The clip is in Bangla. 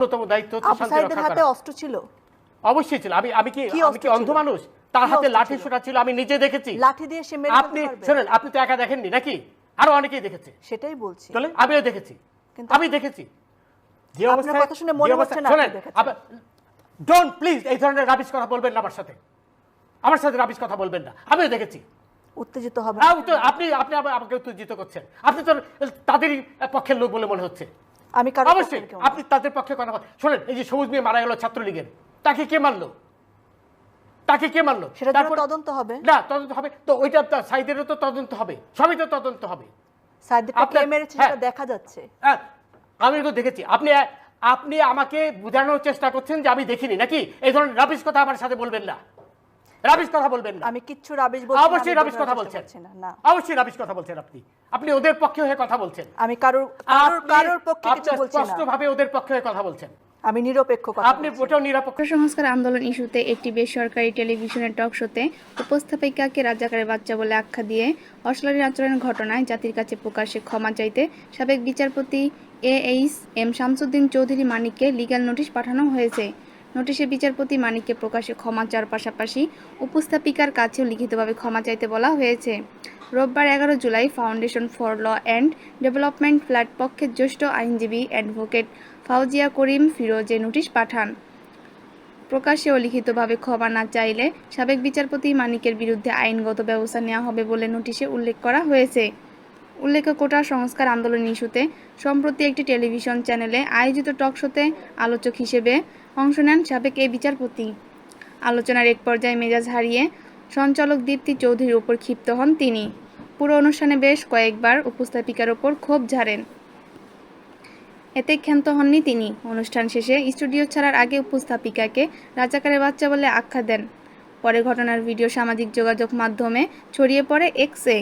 অন্যতম দায়িত্ব হচ্ছে আবু শান্তি সাইদের রক্ষা হাতে করা। অস্ত্র ছিল? অবশ্যই ছিল। আমি কি অন্ধ মানুষ? তার হাতে লাঠি সোটা ছিল, আমি নিজে দেখেছি। লাঠি দিয়ে সে মেরে আপনি ফেলতে পারবে? শুনেন, আপনি তো একা দেখেননি নাকি? আরো অনেকেই দেখেছে। সেটাই বলছি। তাহলে আমিও দেখেছি, আমি দেখেছি যে আপনার কথা শুনে মনে হচ্ছে না আপনি দেখেছেন। ডোন্ট প্লিজ এই ধরনের রাবিশ কথা বলবেন না আমার সাথে রাবিশ কথা বলবেন না। আমিও দেখেছি। উত্তেজিত হবে আপনি আপনি আমাকে উত্তেজিত করছেন। আপনি তো তাদেরই পক্ষের লোক বলে মনে হচ্ছে। আমি কারো অবশ্যই আপনি তাদের পক্ষে কথা বলেন। শোনেন, এই যে সবুজ মিয়া মারা গেল ছাত্রলীগের, তাকে কে মারলো? সেটা জন্য তদন্ত হবে না, তদন্ত হবে তো, ওইটা সাইদেরও তো তদন্ত হবে, সবই তো তদন্ত হবে। সাইদকে কে মেরেছে সেটা দেখা যাচ্ছে। আমি তো দেখেছি। আপনি আমাকে বোঝানোর চেষ্টা করছেন যে আমি দেখিনি নাকি? এই ধরনের রাবিশ কথা আমার সাথে বলবেন না, রাবিশ কথা বলবেন না। আমি কিচ্ছু রাবিশ বলছি না। অবশ্যই রাবিশ কথা বলছেন না, অবশ্যই রাবিশ কথা বলছেন। আপনি ওদের পক্ষে হয়ে কথা বলছেন। আমি কারোর পক্ষে কিছু বলছি না। স্পষ্টভাবে ওদের পক্ষে হয়ে কথা বলছেন। আমি নিরপেক্ষ কথা আপনি ওটাও নিরপেক্ষ। সংস্কার আন্দোলন ইস্যুতে একটি বেসরকারি টেলিভিশনের টক শোতে উপস্থাপিকাকে রাজাকারের বাচ্চা বলে আখ্যা দিয়ে অশ্লীল আচরণের ঘটনায় জাতির কাছে প্রকাশ্যে ক্ষমা চাইতে সাবেক বিচারপতি AHM শামসুদ্দিন চৌধুরী মানিককে লিগ্যাল নোটিশ পাঠানো হয়েছে। নোটিশে বিচারপতি মানিককে প্রকাশ্যে ক্ষমা চাওয়ার পাশাপাশি উপস্থাপিকার কাছেও লিখিতভাবে ক্ষমা চাইতে বলা হয়েছে। রোববার 11 জুলাই foundation for law and development ফ্ল্যাট পক্ষের জ্যেষ্ঠ আইনজীবী অ্যাডভোকেট ফাউজিয়া করিম ফিরোজে নোটিশ পাঠান। প্রকাশ্যে ও লিখিতভাবে ক্ষমা না চাইলে সাবেক বিচারপতি মানিকের বিরুদ্ধে আইনগত ব্যবস্থা নেওয়া হবে বলে নোটিশে উল্লেখ করা হয়েছে। উল্লেখ্য, কোটা সংস্কার আন্দোলন ইস্যুতে সম্প্রতি একটি টেলিভিশন চ্যানেলে আয়োজিত টক শোতে আলোচক হিসেবে অংশ নেন সাবেক এই বিচারপতি। আলোচনার এক পর্যায়ে মেজাজ হারিয়ে সঞ্চালক দীপ্তি চৌধুরীর ওপর ক্ষিপ্ত হন তিনি। পুরো অনুষ্ঠানে বেশ কয়েকবার উপস্থাপিকার ওপর ক্ষোভ ঝাড়েন। এতে ক্ষান্ত হননি তিনি। অনুষ্ঠান শেষে স্টুডিও ছাড়ার আগে উপস্থাপিকাকে রাজাকারের বাচ্চা বলে আখ্যা দেন। পরে ঘটনার ভিডিও সামাজিক যোগাযোগ মাধ্যমে ছড়িয়ে পড়ে এক্সে।